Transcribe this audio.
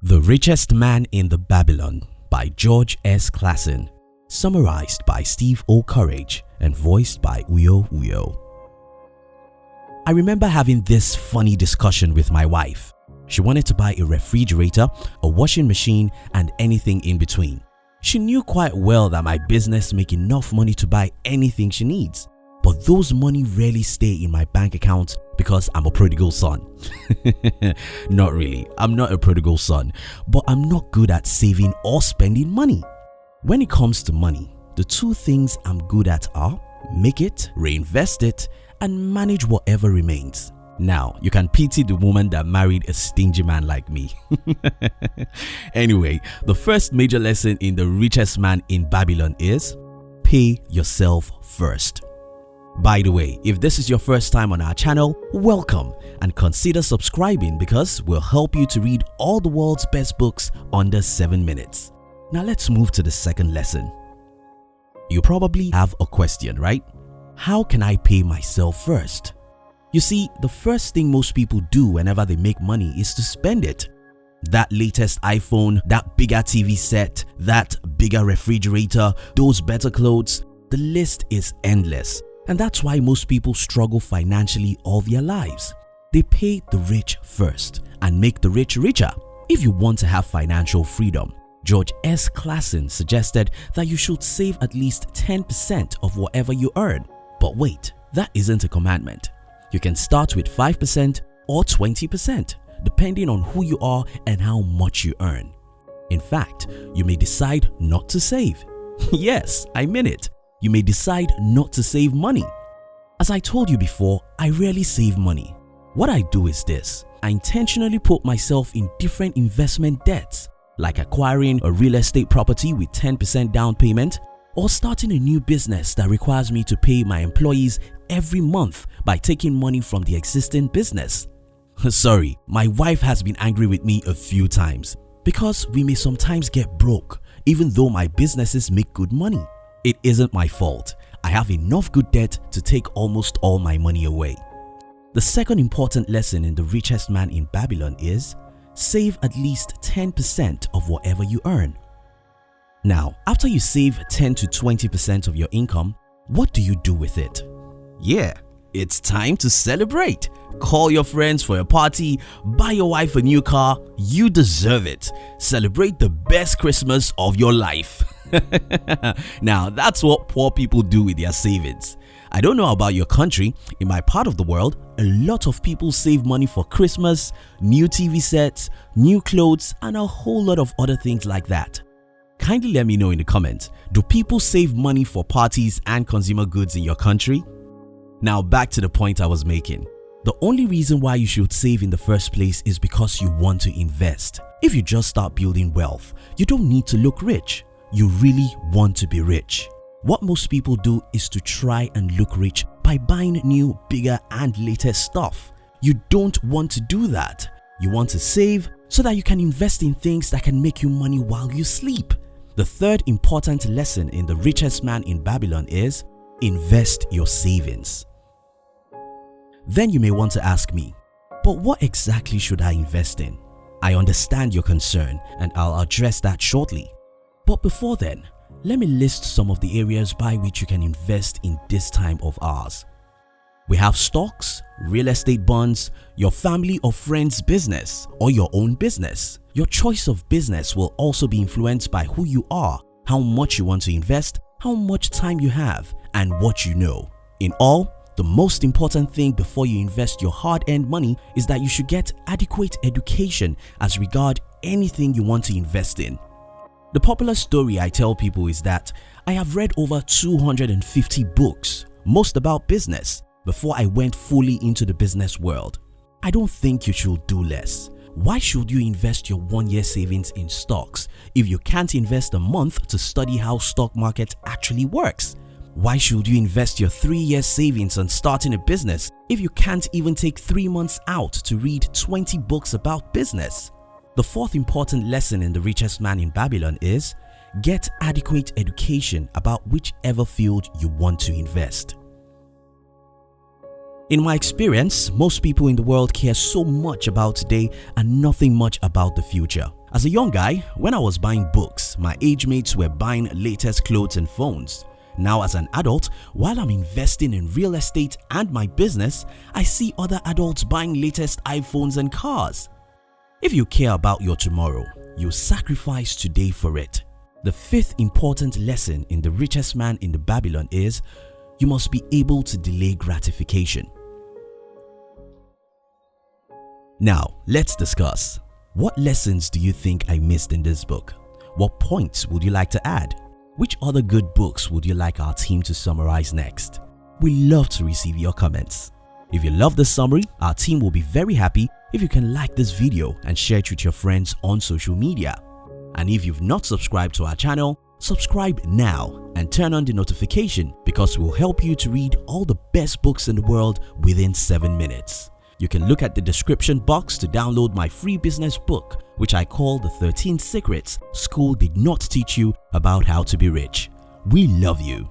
The Richest Man in the Babylon by George S. Clason, summarized by Steve O. Courage and voiced by Uyo Uyo. I remember having this funny discussion with my wife. She wanted to buy a refrigerator, a washing machine, and anything in between. She knew quite well that my business makes enough money to buy anything she needs, but those money rarely stay in my bank account because I'm a prodigal son. Not really, I'm not a prodigal son, but I'm not good at saving or spending money. When it comes to money, the two things I'm good at are make it, reinvest it, and manage whatever remains. Now, you can pity the woman that married a stingy man like me. Anyway, the first major lesson in The Richest Man in Babylon is pay yourself first. By the way, if this is your first time on our channel, welcome and consider subscribing because we'll help you to read all the world's best books under 7 minutes. Now let's move to the second lesson. You probably have a question, right? How can I pay myself first? You see, the first thing most people do whenever they make money is to spend it. That latest iPhone, that bigger TV set, that bigger refrigerator, those better clothes, the list is endless. And that's why most people struggle financially all their lives. They pay the rich first and make the rich richer. If you want to have financial freedom, George S. Clason suggested that you should save at least 10% of whatever you earn. But wait, that isn't a commandment. You can start with 5% or 20%, depending on who you are and how much you earn. In fact, you may decide not to save. Yes, I mean it. You may decide not to save money. As I told you before, I rarely save money. What I do is this. I intentionally put myself in different investment debts, like acquiring a real estate property with 10% down payment, or starting a new business that requires me to pay my employees every month by taking money from the existing business. Sorry, my wife has been angry with me a few times because we may sometimes get broke even though my businesses make good money. It isn't my fault. I have enough good debt to take almost all my money away. The second important lesson in The Richest Man in Babylon is save at least 10% of whatever you earn. Now, after you save 10 to 20% of your income, what do you do with it? Yeah, it's time to celebrate. Call your friends for a party, buy your wife a new car. You deserve it. Celebrate the best Christmas of your life. Now, that's what poor people do with their savings. I don't know about your country. In my part of the world, a lot of people save money for Christmas, new TV sets, new clothes, and a whole lot of other things like that. Kindly let me know in the comments, do people save money for parties and consumer goods in your country? Now back to the point I was making. The only reason why you should save in the first place is because you want to invest. If you just start building wealth, you don't need to look rich. You really want to be rich. What most people do is to try and look rich by buying new, bigger, and latest stuff. You don't want to do that. You want to save so that you can invest in things that can make you money while you sleep. The third important lesson in The Richest Man in Babylon is invest your savings. Then you may want to ask me, but what exactly should I invest in? I understand your concern and I'll address that shortly. But before then, let me list some of the areas by which you can invest in this time of ours. We have stocks, real estate bonds, your family or friends' business, or your own business. Your choice of business will also be influenced by who you are, how much you want to invest, how much time you have, and what you know. In all, the most important thing before you invest your hard-earned money is that you should get adequate education as regard anything you want to invest in. The popular story I tell people is that I have read over 250 books, most about business, before I went fully into the business world. I don't think you should do less. Why should you invest your 1-year savings in stocks if you can't invest a month to study how stock market actually works? Why should you invest your 3-year savings on starting a business if you can't even take 3 months out to read 20 books about business? The fourth important lesson in The Richest Man in Babylon is get adequate education about whichever field you want to invest. In my experience, most people in the world care so much about today and nothing much about the future. As a young guy, when I was buying books, my age mates were buying latest clothes and phones. Now as an adult, while I'm investing in real estate and my business, I see other adults buying latest iPhones and cars. If you care about your tomorrow, you sacrifice today for it. The fifth important lesson in The Richest Man in Babylon is you must be able to delay gratification. Now, let's discuss. What lessons do you think I missed in this book? What points would you like to add? Which other good books would you like our team to summarize next? We love to receive your comments. If you love this summary, our team will be very happy if you can like this video and share it with your friends on social media. And if you've not subscribed to our channel, subscribe now and turn on the notification because we'll help you to read all the best books in the world within 7 minutes. You can look at the description box to download my free business book, which I call The 13 Secrets School Did Not Teach You About How to Be Rich. We love you.